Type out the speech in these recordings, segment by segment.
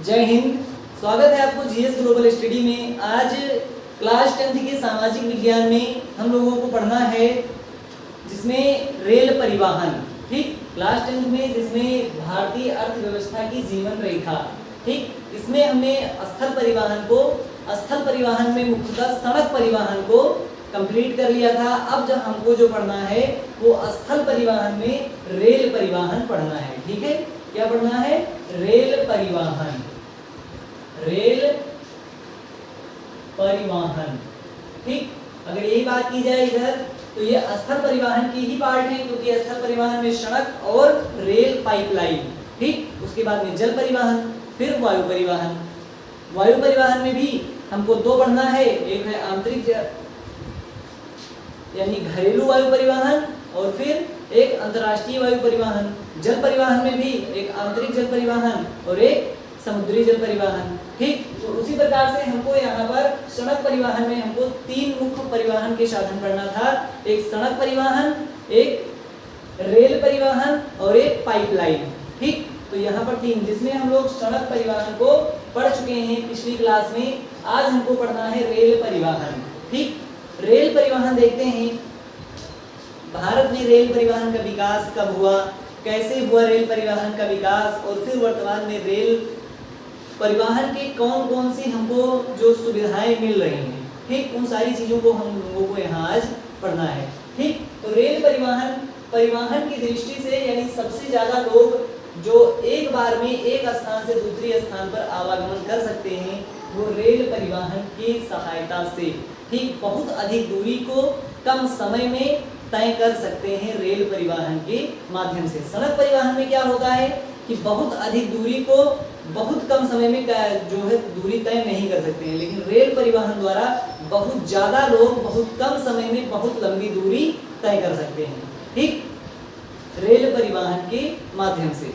जय हिंद। स्वागत है आपको जीएस ग्लोबल स्टडी में। आज क्लास 10th के सामाजिक विज्ञान में हम लोगों को पढ़ना है जिसमें रेल परिवहन। ठीक, क्लास 10th में जिसमें भारतीय अर्थव्यवस्था की जीवन रेखा। ठीक, इसमें हमने स्थल परिवहन में मुख्यतः सड़क परिवहन को कंप्लीट कर लिया था। अब जब हमको जो पढ़ना है वो स्थल परिवहन में रेल परिवहन पढ़ना है। ठीक है, क्या पढ़ना है? रेल परिवहन। ठीक, अगर यही बात की जाए इधर तो ये स्थल परिवहन की ही पार्ट है, क्योंकि स्थल परिवहन में सड़क और रेल पाइपलाइन। ठीक, उसके बाद में जल परिवहन, फिर वायु परिवहन। वायु परिवहन में भी हमको दो पढ़ना है, एक है आंतरिक यानी घरेलू वायु परिवहन और फिर एक अंतर्राष्ट्रीय वायु परिवहन। जल परिवहन में भी एक आंतरिक जल परिवहन और एक समुद्री जल परिवहन। ठीक, तो उसी प्रकार से हमको यहाँ पर सड़क परिवहन में हमको तीन मुख्य परिवहन के साधन पढ़ना था, एक सड़क परिवहन, एक रेल परिवहन और एक पाइपलाइन। ठीक, तो यहाँ पर तीन, जिसमें हम लोग सड़क परिवहन को पढ़ चुके हैं पिछली क्लास में। आज हमको पढ़ना है रेल परिवहन। ठीक, रेल परिवहन देखते हैं भारत में रेल परिवहन का विकास कब हुआ, कैसे हुआ रेल परिवहन का विकास, और फिर वर्तमान में रेल परिवहन के कौन कौन सी हमको जो सुविधाएं मिल रही हैं। ठीक, उन सारी चीजों को हम लोगों को यहाँ आज पढ़ना है। ठीक, तो रेल परिवहन की दृष्टि से यानी सबसे ज्यादा लोग जो एक बार में एक स्थान से दूसरे स्थान पर आवागमन कर सकते हैं वो रेल परिवहन की सहायता से। ठीक, बहुत अधिक दूरी को कम समय में तय कर सकते हैं रेल परिवहन के माध्यम से। सड़क परिवहन में क्या होता है कि बहुत अधिक दूरी को बहुत कम समय में जो है दूरी तय नहीं कर सकते हैं, लेकिन रेल परिवहन द्वारा बहुत ज्यादा लोग बहुत कम समय में बहुत लंबी दूरी तय कर सकते हैं। ठीक, रेल परिवहन के माध्यम से।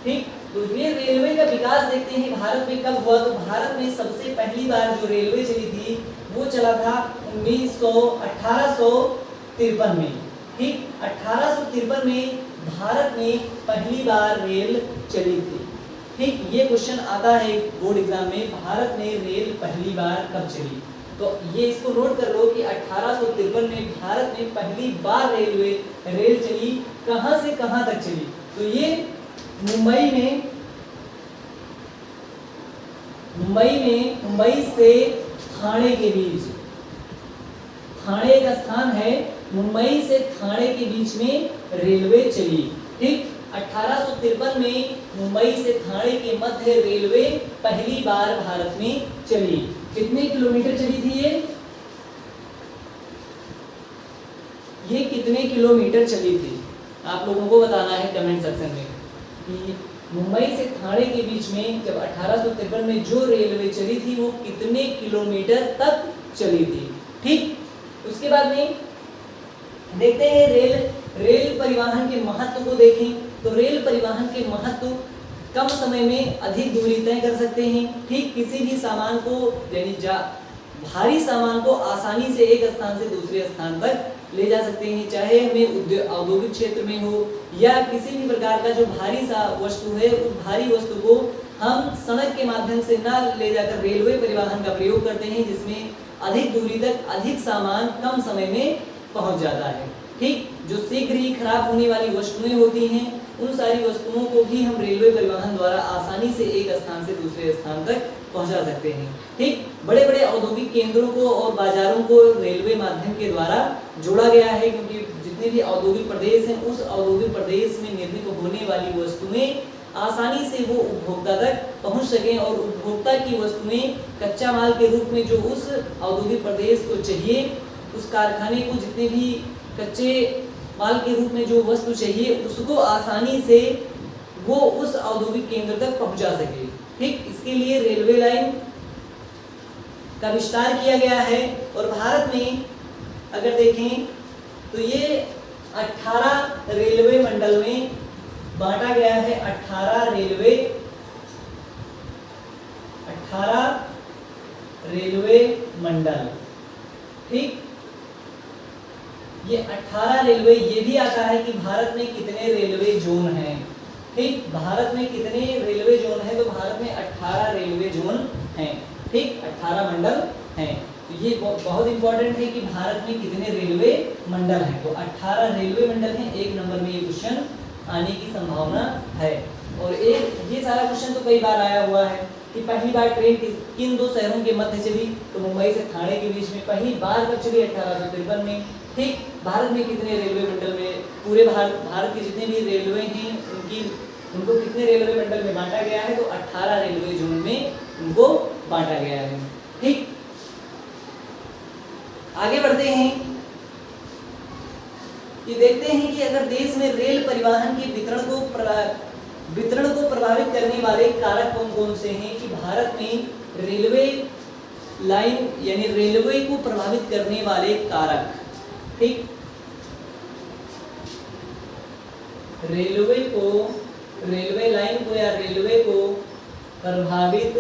ठीक, तो ये रेलवे का विकास देखते हैं भारत में कब हुआ। तो भारत में सबसे पहली बार जो रेलवे चली थी वो चला था 1853 में। ठीक, 1853 में भारत में पहली बार रेल चली थी। ठीक, ये क्वेश्चन आता है बोर्ड एग्जाम में, भारत में रेल पहली बार कब चली। तो ये इसको नोट कर लो कि 1853 में भारत में पहली बार रेल चली। कहां से कहां तक चली? तो ये मुंबई से थाने के बीच, थाने एक स्थान है, मुंबई से थाने के बीच में रेलवे चली। ठीक, 1853 में मुंबई से थाने के मध्य रेलवे पहली बार भारत में चली। कितने किलोमीटर चली थी ये कितने किलोमीटर चली थी? आप लोगों को बताना है कमेंट सेक्शन में कि मुंबई से थाने के बीच में जब 1853 में जो रेलवे चली थी वो कितने किलोमीटर तक चली थी। ठीक, उसके बाद में देखते हैं रेल परिवहन के महत्व को देखें तो रेल परिवहन के महत्व कम समय में अधिक दूरी तय कर सकते हैं। ठीक, किसी भी सामान को यानी भारी सामान को आसानी से एक स्थान से दूसरे स्थान तक ले जा सकते हैं, चाहे हमें औद्योगिक क्षेत्र में हो या किसी भी प्रकार का जो भारी सा वस्तु है, उस भारी वस्तु को हम सड़क के माध्यम से ना ले जाकर रेलवे परिवहन का प्रयोग करते हैं, जिसमें अधिक दूरी तक अधिक सामान कम समय में पहुंच जाता है। ठीक, जो शीघ्र ही खराब होने वाली वस्तुएं होती हैं उन सारी वस्तुओं को भी हम रेलवे परिवहन द्वारा आसानी से एक स्थान से दूसरे स्थान तक पहुंचा सकते हैं। ठीक, बड़े बड़े औद्योगिक केंद्रों को और बाजारों को रेलवे माध्यम के द्वारा जोड़ा गया है, क्योंकि जितने भी औद्योगिक प्रदेश हैं उस औद्योगिक प्रदेश में निर्मित होने वाली वस्तुएं आसानी से वो उपभोक्ता तक पहुंच सकें और उपभोक्ता की वस्तुएं कच्चा माल के रूप में जो उस औद्योगिक प्रदेश को चाहिए, उस कारखाने को जितने भी कच्चे माल के रूप में जो वस्तु चाहिए उसको आसानी से वो उस औद्योगिक केंद्र तक पहुंचा सके। ठीक, इसके लिए रेलवे लाइन का विस्तार किया गया है। और भारत में अगर देखें तो ये 18 रेलवे मंडल में बांटा गया है। 18 रेलवे मंडल। ठीक, ये 18 रेलवे, ये भी आता है कि भारत में कितने रेलवे जोन हैं। ठीक, भारत में कितने रेलवे जोन है? तो भारत में 18 रेलवे जोन हैं। ठीक, 18 मंडल हैं। तो ये बहुत इंपॉर्टेंट है कि भारत में कितने रेलवे मंडल हैं। तो 18 रेलवे मंडल हैं। 1 नंबर में ये क्वेश्चन आने की संभावना है। और ये सारा क्वेश्चन तो कई बार आया हुआ है कि पहली बार ट्रेन किन 2 शहरों के मध्य चली? तो मुंबई से ठाणे के बीच में पहली बार कब चली? 1853 में। ठीक, भारत में कितने रेलवे मंडल में, पूरे भारत के जितने भी रेलवे हैं उनको कितने रेलवे मंडल में बांटा गया है? तो 18 रेलवे जोन में उनको बांटा गया है। ठीक, आगे बढ़ते हैं। ये देखते हैं कि अगर देश में रेल परिवहन के वितरण को प्रभावित करने वाले कारक कौन कौन से हैं? कि भारत में रेलवे लाइन यानी रेलवे को प्रभावित करने वाले कारक। ठीक, रेलवे लाइन को या रेलवे को प्रभावित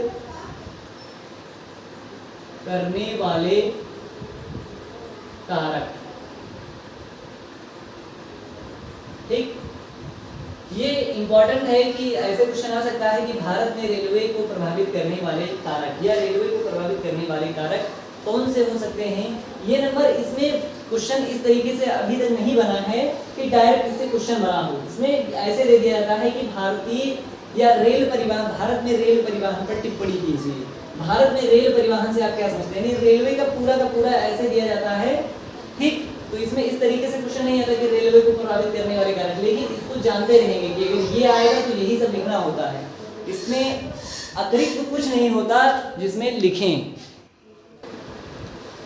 करने वाले कारक। ठीक, ये इंपॉर्टेंट है कि ऐसे क्वेश्चन आ सकता है कि भारत में रेलवे को प्रभावित करने वाले कारक या रेलवे को प्रभावित करने वाले कारक कौन से हो सकते हैं। ये नंबर इसमें क्वेश्चन इस तरीके से अभी तक नहीं बना है कि डायरेक्ट इससे क्वेश्चन बना हो। इसमें ऐसे दे दिया जाता है कि भारतीय या रेल परिवहन, भारत में रेल परिवहन पर टिप्पणी कीजिए। भारत में रेल परिवहन से आप क्या समझते हैं? रेलवे का पूरा ऐसे दिया जाता है। ठीक, तो इसमें इस तरीके से क्वेश्चन नहीं आता कि रेलवे को प्रभावित करने वाले कारक, लेकिन इसको जानते रहेंगे कि अगर ये आएगा तो यही सब लिखना होता है। इसमें अतिरिक्त कुछ नहीं होता जिसमें लिखें।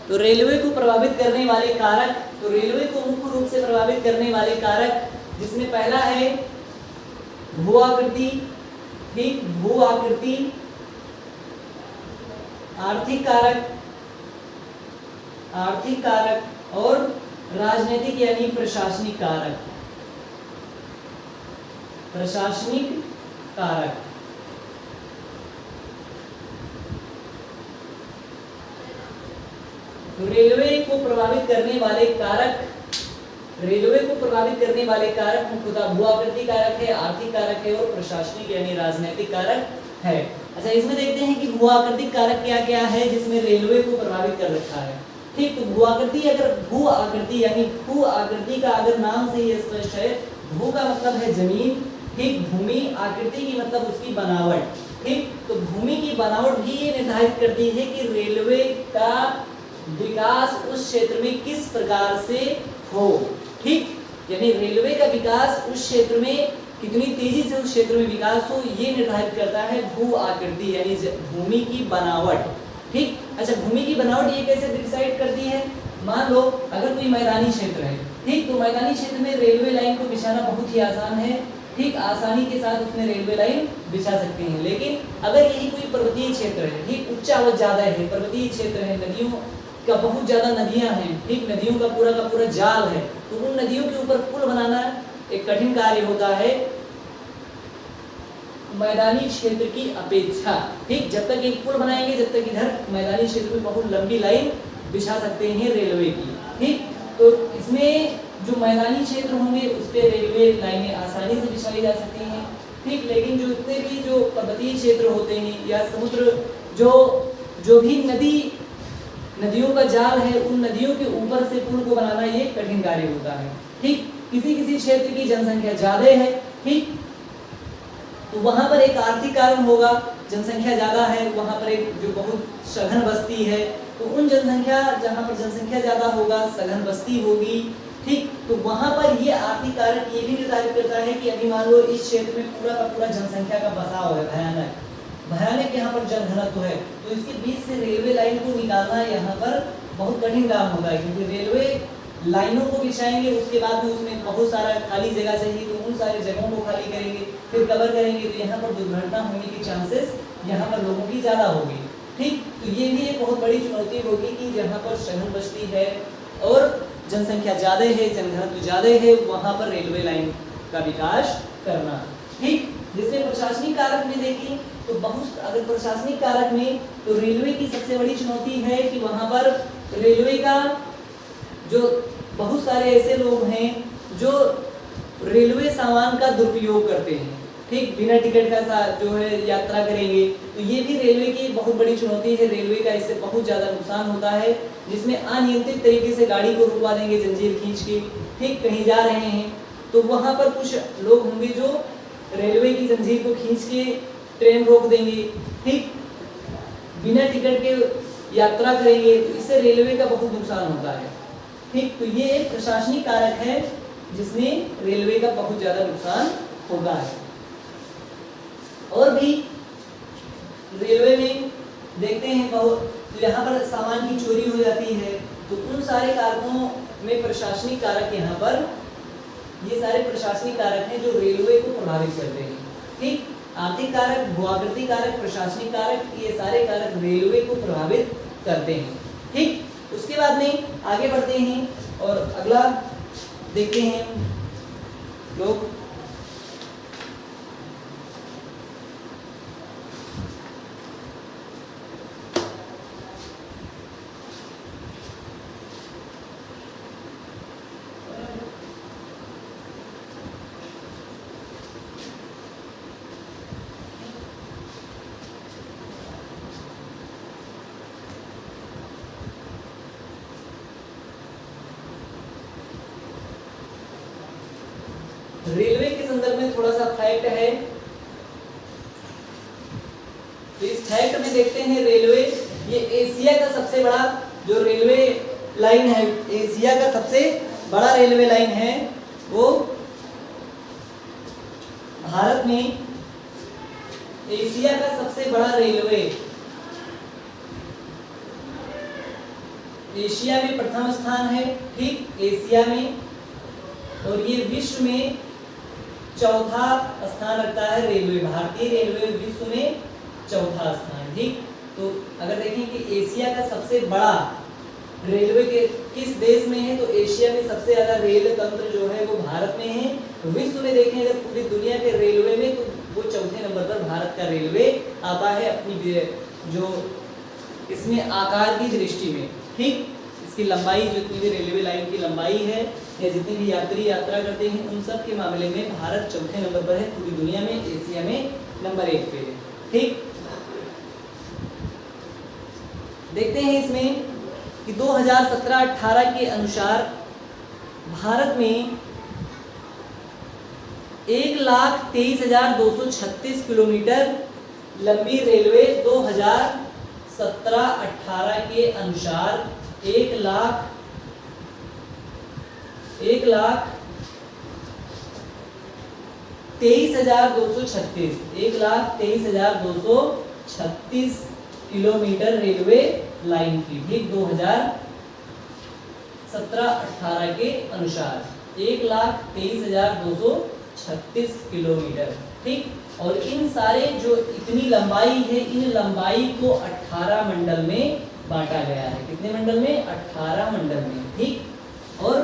तो रेलवे को प्रभावित करने वाले कारक, तो रेलवे को मुख्य रूप से प्रभावित करने वाले कारक जिसमें पहला है भू आकृति। ठीक, भू आकृति, आर्थिक कारक और राजनीतिक यानी प्रशासनिक कारक। तो रेलवे को प्रभावित करने वाले कारक मुख्यतः भू आकृति कारक है, आर्थिक कारक है और प्रशासनिक यानी राजनीतिक कारक है। अच्छा, इसमें देखते हैं कि भू आकृतिक कारक क्या क्या है जिसमें रेलवे को प्रभावित कर रखा है। ठीक, तो भू आकृति यानी भू आकृति का अगर नाम से ही स्पष्ट है, भू का मतलब है जमीन। ठीक, भूमि, आकृति की मतलब उसकी बनावट। ठीक, तो भूमि की बनावट भी ये निर्धारित करती है कि रेलवे का विकास उस क्षेत्र में किस प्रकार से हो। ठीक, यानी रेलवे का विकास उस क्षेत्र में कितनी तेजी से उस क्षेत्र में विकास हो, ये निर्धारित करता है भू आकृति यानी भूमि की बनावट। ठीक, अच्छा, भूमि की बनावट ये कैसे डिसाइड करती है? मान लो अगर कोई मैदानी क्षेत्र है। ठीक, तो मैदानी क्षेत्र में रेलवे लाइन को बिछाना बहुत ही आसान है। ठीक, आसानी के साथ उसमें रेलवे लाइन बिछा सकते हैं। लेकिन अगर यही कोई पर्वतीय क्षेत्र है, ठीक, ऊंचाई ज्यादा है, पर्वतीय क्षेत्र है, नदियों का बहुत ज्यादा नदियां हैं, ठीक, नदियों का पूरा जाल है, तो उन नदियों के ऊपर पुल बनाना एक कठिन कार्य होता है मैदानी क्षेत्र की अपेक्षा। ठीक, जब तक एक पुल बनाएंगे, जब तक इधर मैदानी क्षेत्र में बहुत लंबी लाइन बिछा सकते हैं रेलवे की। ठीक, तो इसमें जो मैदानी क्षेत्र होंगे उस पर रेलवे लाइनें आसानी से बिछाई जा सकती हैं। ठीक, लेकिन जो इतने भी जो पर्वतीय क्षेत्र होते हैं या समुद्र जो भी नदियों का जाल है, उन नदियों के ऊपर से पुल को बनाना ये कठिन कार्य होता है। ठीक, किसी क्षेत्र की जनसंख्या ज्यादा है, ठीक, तो वहां पर एक आर्थिक कारण होगा, जनसंख्या ज्यादा है, वहां पर एक जो बहुत सघन बस्ती है, तो उन जहां पर जनसंख्या ज्यादा होगा, सघन बस्ती होगी। ठीक, तो वहां पर ये आर्थिक कारक ये भी निर्धारित करता है कि अभी मान लो इस क्षेत्र में पूरा का पूरा जनसंख्या का बसाव है, भयानक यहाँ पर जनघनत्व है, तो इसके बीच से रेलवे लाइन को निकालना यहाँ पर बहुत कठिन काम होगा, क्योंकि रेलवे लाइनों को बिछाएंगे, उसके बाद में उसमें बहुत सारा खाली जगह चाहिए, तो उन सारे जगहों को खाली करेंगे, फिर कवर करेंगे, तो यहाँ पर दुर्घटना होने की चांसेस यहाँ पर लोगों की ज़्यादा होगी। ठीक, तो ये भी एक बहुत बड़ी चुनौती होगी कि जहाँ पर सघन बस्ती है और जनसंख्या ज़्यादा है, जनघनत्व ज़्यादा है, वहाँ पर रेलवे लाइन का विकास करना। ठीक, जिसमें प्रशासनिक कारक में देखें तो अगर प्रशासनिक कारक में तो रेलवे की सबसे बड़ी चुनौती है कि वहाँ पर रेलवे का जो बहुत सारे ऐसे लोग हैं जो रेलवे सामान का दुरुपयोग करते हैं। ठीक, बिना टिकट का जो है यात्रा करेंगे, तो ये भी रेलवे की बहुत बड़ी चुनौती है। रेलवे का इससे बहुत ज़्यादा नुकसान होता है, जिसमें अनियंत्रित तरीके से गाड़ी को रुकवा देंगे जंजीर खींच के, ठीक, कहीं जा रहे हैं तो वहाँ पर कुछ लोग होंगे जो रेलवे की जंजीर को खींच के ट्रेन रोक देंगे, ठीक, बिना टिकट के यात्रा करेंगे, तो इससे रेलवे का बहुत नुकसान होता है, ठीक। तो ये एक प्रशासनिक कारक है जिसमें रेलवे का बहुत ज़्यादा नुकसान होता है। और भी रेलवे में देखते हैं बहुत, तो यहाँ पर सामान की चोरी हो जाती है, तो उन सारे कारकों में प्रशासनिक कारक यहाँ पर, ये सारे प्रशासनिक कारक हैं जो रेलवे को प्रभावित करते हैं, ठीक। आर्थिक कारक, भूआकृति कारक, प्रशासनिक कारक, ये सारे कारक रेलवे को प्रभावित करते हैं, ठीक। उसके बाद में आगे बढ़ते हैं और अगला देखते हैं लोग। रेलवे के संदर्भ में थोड़ा सा फैक्ट है, तो इस फैक्ट में देखते हैं रेलवे, ये एशिया का सबसे बड़ा जो रेलवे लाइन है, एशिया का सबसे बड़ा रेलवे लाइन है, वो भारत में एशिया का सबसे बड़ा रेलवे, एशिया में प्रथम स्थान है, ठीक, एशिया में, और ये विश्व में चौथा स्थान रखता है रेलवे, भारतीय रेलवे विश्व में चौथा स्थान, ठीक। तो अगर देखें कि एशिया का सबसे बड़ा रेलवे के किस देश में है, तो एशिया में सबसे ज्यादा रेल तंत्र जो है वो भारत में है। तो विश्व में देखें अगर पूरी दुनिया के रेलवे में, तो वो चौथे नंबर पर भारत का रेलवे आता है अपनी जो इसमें आकार की दृष्टि में, ठीक। इसकी लंबाई, जितनी भी रेलवे लाइन की लंबाई है या जितनी भी यात्री यात्रा करते हैं, उन सब के मामले में भारत चौथे नंबर पर है पूरी दुनिया में, एशिया में नंबर 1 पे है, ठीक। देखते हैं इसमें कि 2017-18 के अनुसार भारत में 1,23,236 किलोमीटर लंबी रेलवे 2017-18 के अनुसार 1,23,236 किलोमीटर रेलवे लाइन की, ठीक, 2017-18 के अनुसार 1,23,236 किलोमीटर, ठीक। और इन सारे जो इतनी लंबाई है, इन लंबाई को 18 मंडल में बांटा गया है। कितने मंडल में? 18 मंडल में, ठीक। और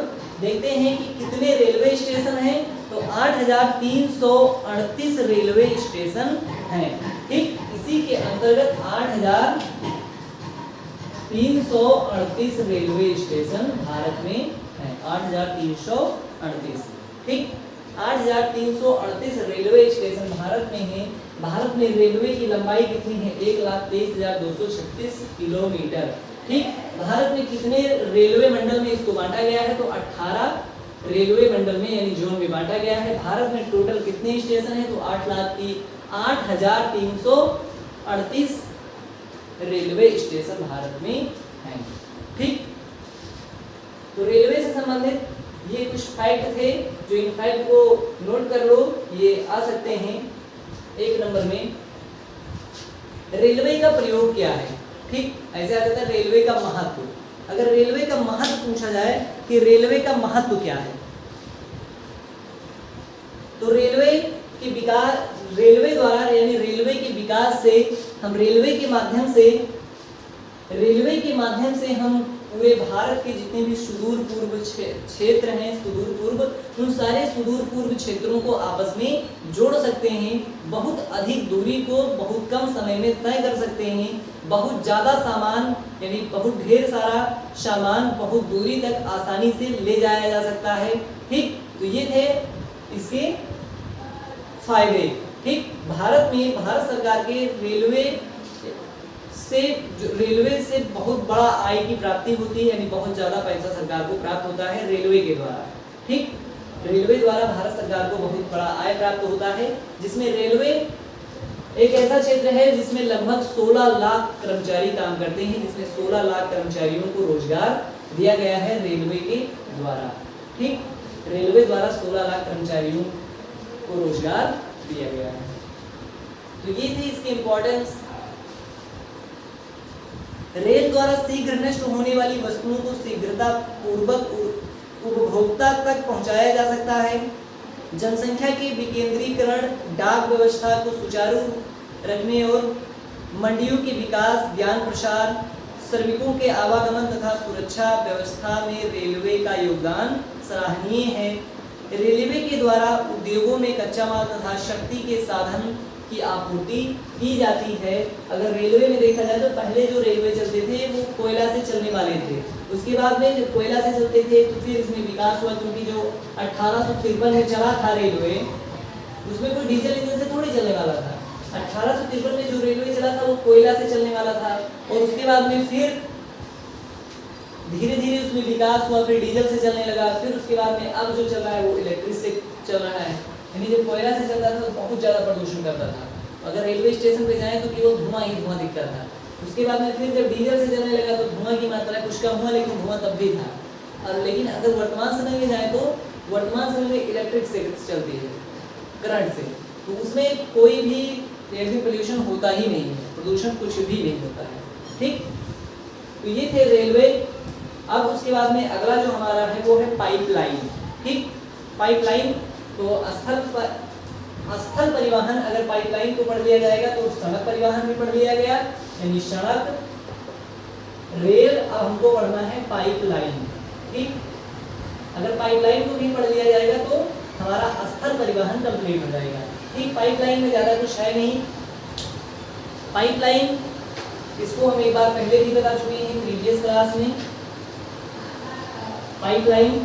देखते हैं कि कितने रेलवे स्टेशन हैं, तो 8,338 रेलवे स्टेशन हैं, ठीक। इसी के अंतर्गत 8,338 रेलवे स्टेशन भारत में हैं, 8,338, ठीक। 8,338 रेलवे स्टेशन भारत में हैं। भारत में रेलवे की लंबाई कितनी है? 1,23,236 किलोमीटर, ठीक। भारत में कितने रेलवे मंडल में इसको बांटा गया है? तो 18 रेलवे मंडल में यानी जोन में बांटा गया है। भारत में टोटल कितने स्टेशन है? तो 8,338 रेलवे स्टेशन भारत में हैं, ठीक। तो रेलवे से संबंधित ये कुछ फैक्ट थे, जो इन फैक्ट को नोट कर लो, ये आ सकते हैं 1 नंबर में। रेलवे का प्रयोग क्या है, ठीक। ऐसे आ जाता है रेलवे का महत्व। अगर रेलवे का महत्व पूछा जाए कि रेलवे का महत्व क्या है, तो रेलवे के विकास, रेलवे द्वारा यानी रेलवे के विकास से हम रेलवे के माध्यम से हम पूरे भारत के जितने भी सुदूर पूर्व क्षेत्र हैं, सुदूर पूर्व, उन सारे सुदूर पूर्व क्षेत्रों को आपस में जोड़ सकते हैं। बहुत अधिक दूरी को बहुत कम समय में तय कर सकते हैं। बहुत ज़्यादा सामान यानी बहुत ढेर सारा सामान बहुत दूरी तक आसानी से ले जाया जा सकता है, ठीक। तो ये थे इसके फायदे, ठीक, भारत में भारत सरकार के रेलवे से बहुत बड़ा आय की प्राप्ति होती है, यानी बहुत ज्यादा पैसा सरकार को प्राप्त होता है रेलवे के द्वारा। ठीक, रेलवे द्वारा भारत सरकार को बहुत बड़ा आय प्राप्त होता है, जिसमें रेलवे एक ऐसा क्षेत्र है जिसमें लगभग 16 लाख कर्मचारी काम करते हैं, जिसमें 16 लाख कर्मचारियों को रोजगार दिया गया है रेलवे के द्वारा। ठीक, रेलवे द्वारा 16 लाख कर्मचारियों को रोजगार दिया गया है। तो ये थी इसकी इंपॉर्टेंस। रेल द्वारा शीघ्र नष्ट होने वाली वस्तुओं को शीघ्रता पूर्वक उपभोक्ता तक पहुंचाया जा सकता है। जनसंख्या के विकेंद्रीकरण, डाक व्यवस्था को सुचारू रखने और मंडियों के विकास, ज्ञान प्रसार, श्रमिकों के आवागमन तथा सुरक्षा व्यवस्था में रेलवे का योगदान सराहनीय है। रेलवे के द्वारा उद्योगों में कच्चा माल तथा शक्ति के साधन की आपूर्ति की जाती है। अगर रेलवे में देखा जाए तो पहले जो रेलवे चलते थे वो कोयला से चलने वाले थे, उसके बाद में जब कोयला से चलते थे तो फिर इसमें विकास हुआ, क्योंकि जो 1853 में चला था रेलवे, उसमें कोई डीजल इंजन से थोड़ी चलने वाला था। 1853 में जो रेलवे चला था वो कोयला से चलने वाला था, और उसके बाद में फिर धीरे धीरे उसमें विकास हुआ, फिर डीजल से चलने लगा, फिर उसके बाद में अब जो चल रहा है वो इलेक्ट्रिक से चल रहा है। यानी जब कोयला से चलता था तो बहुत ज़्यादा प्रदूषण करता था, अगर रेलवे स्टेशन पे जाएं तो केवल धुआं ही धुआं दिखता था। उसके बाद में फिर जब डीजल से चलने लगा तो धुआं की मात्रा कुछ कम हुआ, लेकिन धुआं तब भी था। और लेकिन अगर वर्तमान समय में जाएं तो वर्तमान समय में इलेक्ट्रिक से चलती है, करंट से, तो उसमें कोई भी एयर पोल्यूशन होता ही नहीं है, प्रदूषण कुछ भी नहीं होता है। ठीक, तो ये थे रेलवे। अब उसके बाद में अगला जो हमारा है वो है पाइपलाइन। ठीक, पाइपलाइन तो स्थल परिवहन, अगर पाइपलाइन को पढ़ लिया जाएगा तो सड़क परिवहन भी पढ़ लिया गया, यानी सड़क, रेल। अब हमको पढ़ना है पाइपलाइन। ठीक, अगर पाइपलाइन को भी पढ़ लिया जाएगा तो हमारा स्थल परिवहन कंप्लीट हो जाएगा। ठीक, पाइपलाइन में ज़्यादा कुछ है नहीं। पाइपलाइन, इसको हम एक बार पहले भी बता चुके हैं प्रीवियस क्लास में। पाइपलाइन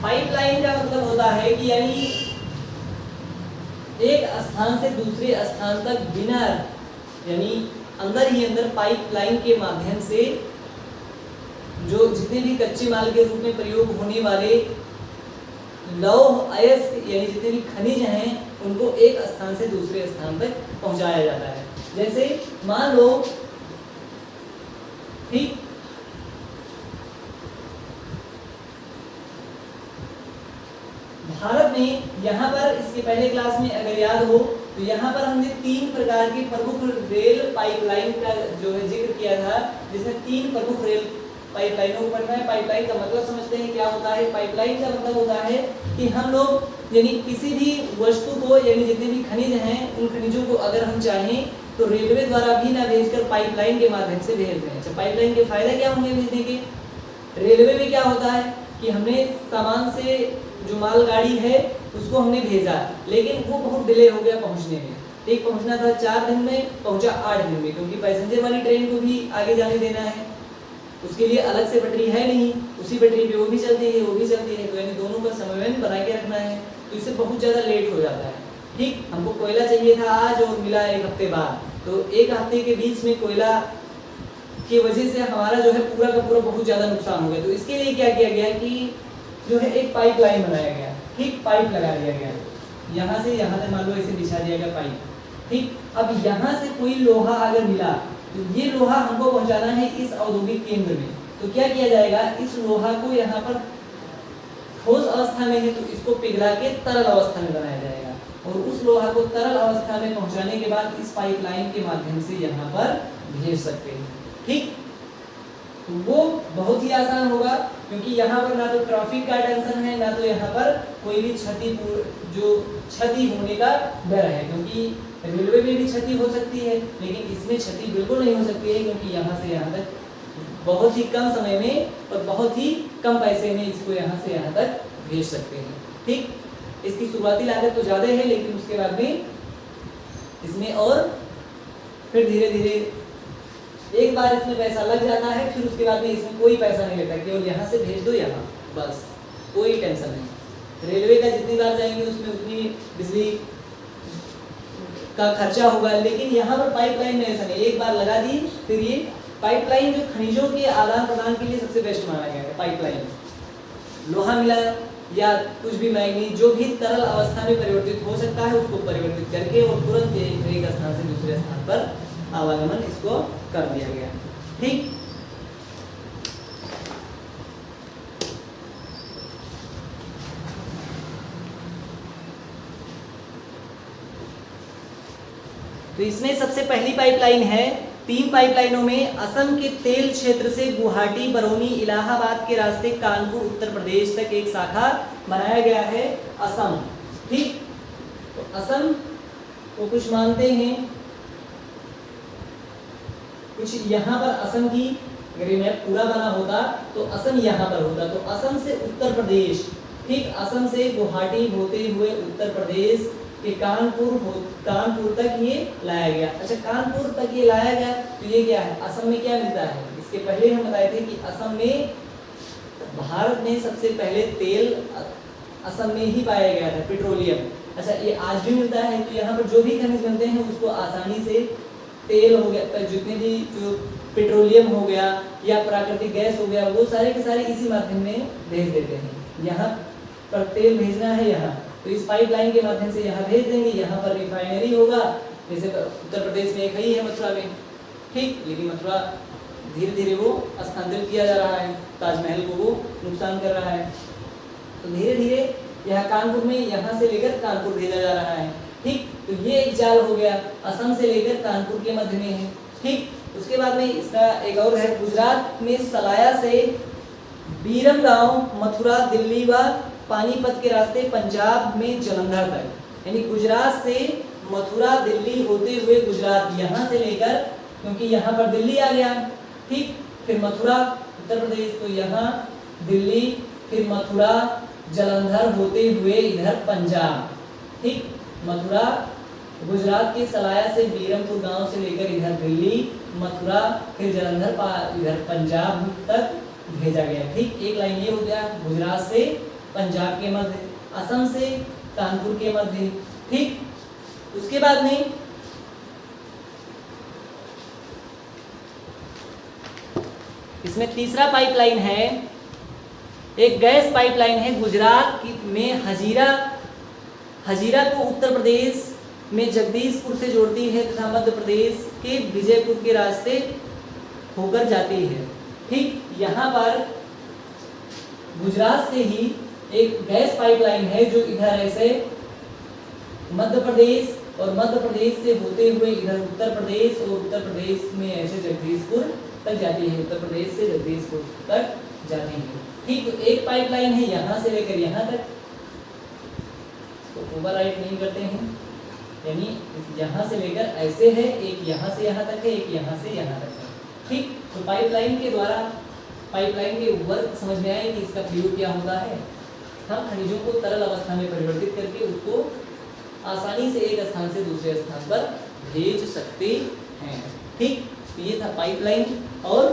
पाइपलाइन का मतलब होता है कि यानी एक स्थान से दूसरे स्थान तक बिना, यानी अंदर ही अंदर पाइपलाइन के माध्यम से जो जितने भी कच्चे माल के रूप में प्रयोग होने वाले लौह अयस्क, यानी जितने भी खनिज हैं, उनको एक स्थान से दूसरे स्थान तक पहुंचाया जाता है। जैसे मान लो, ठीक, भारत में यहाँ पर इसके पहले क्लास में अगर याद हो तो यहाँ पर हमने 3 प्रकार के प्रमुख रेल पाइपलाइन का जो है जिक्र किया था, जिसमें 3 प्रमुख रेल पाइपलाइनों को पढ़ना है। पाइपलाइन का मतलब समझते हैं क्या होता है। पाइपलाइन का मतलब होता है कि हम लोग यानी किसी भी वस्तु को, यानी जितने भी खनिज हैं, उन खनिजों को अगर हम चाहें तो रेलवे द्वारा भी ना भेजकर पाइपलाइन के माध्यम से भेज दें। अच्छा, पाइपलाइन के फायदे क्या होंगे भेजने के? रेलवे में क्या होता है कि हमने सामान से जो मालगाड़ी है उसको हमने भेजा, लेकिन वो बहुत डिले हो गया पहुंचने में। ठीक, पहुंचना था 4 दिन में, पहुंचा 8 दिन में, क्योंकि पैसेंजर वाली ट्रेन को भी आगे जाने देना है, उसके लिए अलग से पटरी है नहीं, उसी पटरी पे वो भी चलती है, वो भी चलती है, तो यानी दोनों का समन्वय बना के रखना है, तो इससे बहुत ज़्यादा लेट हो जाता है। ठीक, हमको कोयला चाहिए था आज और मिला 1 हफ्ते बाद, तो 1 हफ्ते के बीच में कोयला की वजह से हमारा जो है पूरा का पूरा बहुत ज़्यादा नुकसान हो गया। तो इसके लिए क्या किया गया कि जो है एक पाइपलाइन बनाया गया। ठीक, पाइप लगा दिया गया, यहाँ से यहाँ तक मान लो ऐसे बिछा दिया गया पाइप। ठीक, अब यहाँ से कोई लोहा अगर मिला तो ये लोहा हमको पहुँचाना है इस औद्योगिक केंद्र में, तो क्या किया जाएगा, इस लोहा को यहाँ पर ठोस अवस्था में है तो इसको पिघला के तरल अवस्था में बनाया जाएगा, और उस लोहा को तरल अवस्था में पहुँचाने के बाद इस पाइपलाइन के माध्यम से यहाँ पर भेज सकते हैं। ठीक, तो वो बहुत ही आसान होगा, क्योंकि यहाँ पर ना तो ट्रैफिक का टेंशन है, ना तो यहाँ पर कोई भी क्षति होने का डर है, क्योंकि रेलवे में भी क्षति हो सकती है, लेकिन इसमें क्षति बिल्कुल नहीं हो सकती है, क्योंकि यहाँ से यहाँ तक बहुत ही कम समय में और बहुत ही कम पैसे में इसको यहाँ से यहाँ तक भेज सकते हैं। ठीक, इसकी शुरुआती लागत तो ज़्यादा है, लेकिन उसके बाद में इसमें और फिर धीरे धीरे एक बार इसमें पैसा लग जाता है, फिर उसके बाद में इसमें कोई पैसा नहीं लगता, केवल यहाँ से भेज दो यहाँ, बस कोई टेंशन नहीं। रेलवे का जितनी बार जाएंगे उसमें उतनी बिजली का खर्चा होगा, लेकिन यहाँ पर पाइपलाइन में ऐसा नहीं, एक बार लगा दी फिर ये पाइपलाइन जो खनिजों के आदान प्रदान के लिए सबसे बेस्ट माना गया है। पाइपलाइन लोहा मिला या कुछ भी मैग्नीज जो भी तरल अवस्था में परिवर्तित हो सकता है उसको परिवर्तित करके और तुरंत एक स्थान से दूसरे स्थान पर आवागमन इसको कर दिया गया। ठीक, तो इसमें सबसे पहली पाइपलाइन है, 3 पाइपलाइनों में असम के तेल क्षेत्र से गुवाहाटी, बरौनी, इलाहाबाद के रास्ते कानपुर उत्तर प्रदेश तक एक शाखा बनाया गया है असम। ठीक, तो असम को कुछ मानते हैं, कुछ यहाँ पर असम की, अगर ये मैप पूरा बना होता तो असम यहाँ पर होता, तो असम से उत्तर प्रदेश, ठीक, असम से गुवाहाटी होते हुए उत्तर प्रदेश के कानपुर तक ये लाया गया। अच्छा, कानपुर तक ये लाया गया तो ये क्या है, असम में क्या मिलता है? इसके पहले हम बताए थे कि असम में, भारत में सबसे पहले तेल असम में ही पाया गया था, पेट्रोलियम। अच्छा, ये आज भी मिलता है, तो यहाँ पर जो भी खनिज बनते हैं उसको आसानी से तेल हो गया, जितने भी जो पेट्रोलियम हो गया या प्राकृतिक गैस हो गया, वो सारे के सारे इसी माध्यम में भेज देते हैं। यहाँ पर तेल भेजना है यहाँ, तो इस पाइपलाइन के माध्यम से यहाँ भेज देंगे। यहाँ पर रिफाइनरी होगा, जैसे उत्तर प्रदेश में एक ही है मथुरा में, ठीक, लेकिन मथुरा धीरे धीरे वो स्थानांतरित किया जा रहा है, ताजमहल को वो नुकसान कर रहा है, तो धीरे धीरे यहाँ कानपुर में, यहाँ से लेकर कानपुर भेजा जा रहा है। ठीक, तो ये एक जाल हो गया, असम से लेकर कानपुर के मध्य में है। ठीक, उसके बाद में इसका एक और है, गुजरात में सलाया से बीरम गांव, मथुरा, दिल्ली व पानीपत के रास्ते पंजाब में जलंधर तक, यानी गुजरात से मथुरा, दिल्ली होते हुए गुजरात, यहाँ से लेकर, क्योंकि यहाँ पर दिल्ली आ गया, ठीक, फिर मथुरा उत्तर प्रदेश, तो यहाँ दिल्ली, फिर मथुरा, जलंधर होते हुए इधर पंजाब। ठीक, मथुरा गुजरात के सलाया से बीरमपुर गांव से लेकर इधर दिल्ली, मथुरा, फिर जलंधर, इधर पंजाब तक भेजा गया। ठीक, एक लाइन ये हो गया, गुजरात से पंजाब के मध्य, असम से कानपुर के मध्य। ठीक, उसके बाद में इसमें तीसरा पाइपलाइन है, एक गैस पाइपलाइन है गुजरात में हजीरा को उत्तर प्रदेश में जगदीशपुर से जोड़ती है तथा मध्य प्रदेश के विजयपुर के रास्ते होकर जाती है। ठीक, यहाँ पर गुजरात से ही एक गैस पाइपलाइन है जो इधर ऐसे मध्य प्रदेश और मध्य प्रदेश से होते हुए इधर उत्तर प्रदेश और उत्तर प्रदेश में ऐसे जगदीशपुर तक जाती है, उत्तर प्रदेश से जगदीशपुर तक जाती है। ठीक, तो एक पाइपलाइन है यहाँ से लेकर यहाँ तक, तो ओवरराइट नहीं करते हैं, यानी यहाँ से लेकर ऐसे है, एक यहाँ से यहाँ तक है, एक यहाँ से यहाँ तक है। ठीक, तो पाइपलाइन के द्वारा, पाइपलाइन के वर्क समझ में आए कि इसका प्रयोग क्या होता है। हम खनिजों को तरल अवस्था में परिवर्तित करके उसको आसानी से एक स्थान से दूसरे स्थान पर भेज सकते हैं। ठीक, तो ये था पाइपलाइन और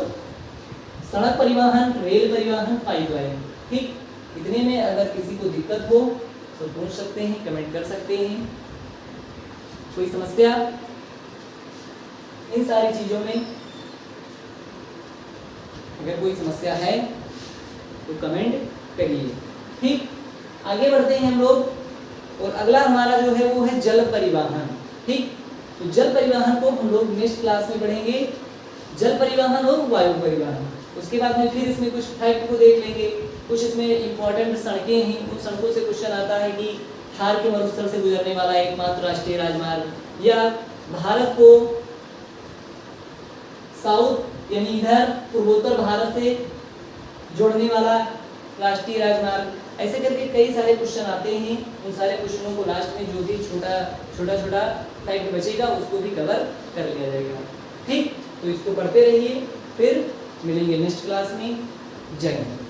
सड़क परिवहन, रेल परिवहन, पाइपलाइन। ठीक, इतने में अगर किसी को दिक्कत हो तो पूछ सकते हैं, कमेंट कर सकते हैं। कोई समस्या इन सारी चीजों में? अगर कोई समस्या है तो कमेंट करिए। ठीक, आगे बढ़ते हैं हम लोग, और अगला हमारा जो है वो है जल परिवहन। ठीक, तो जल परिवहन को हम लोग नेक्स्ट क्लास में पढ़ेंगे, जल परिवहन और वायु परिवहन। उसके बाद में फिर इसमें कुछ फैक्ट को देख लेंगे, कुछ इसमें इंपॉर्टेंट सड़कें हैं, उन सड़कों से क्वेश्चन आता है कि थार के मरुस्थल से गुजरने वाला एकमात्र राष्ट्रीय राजमार्ग, या भारत को साउथ यानी इधर पूर्वोत्तर भारत से जोड़ने वाला राष्ट्रीय राजमार्ग, ऐसे करके कई सारे क्वेश्चन आते हैं। उन सारे क्वेश्चनों को लास्ट में जो भी छोटा फैक्ट बचेगा उसको भी कवर कर लिया जाएगा। ठीक, तो इसको पढ़ते रहिए, फिर मिलेंगे नेक्स्ट क्लास में। जय हिंद।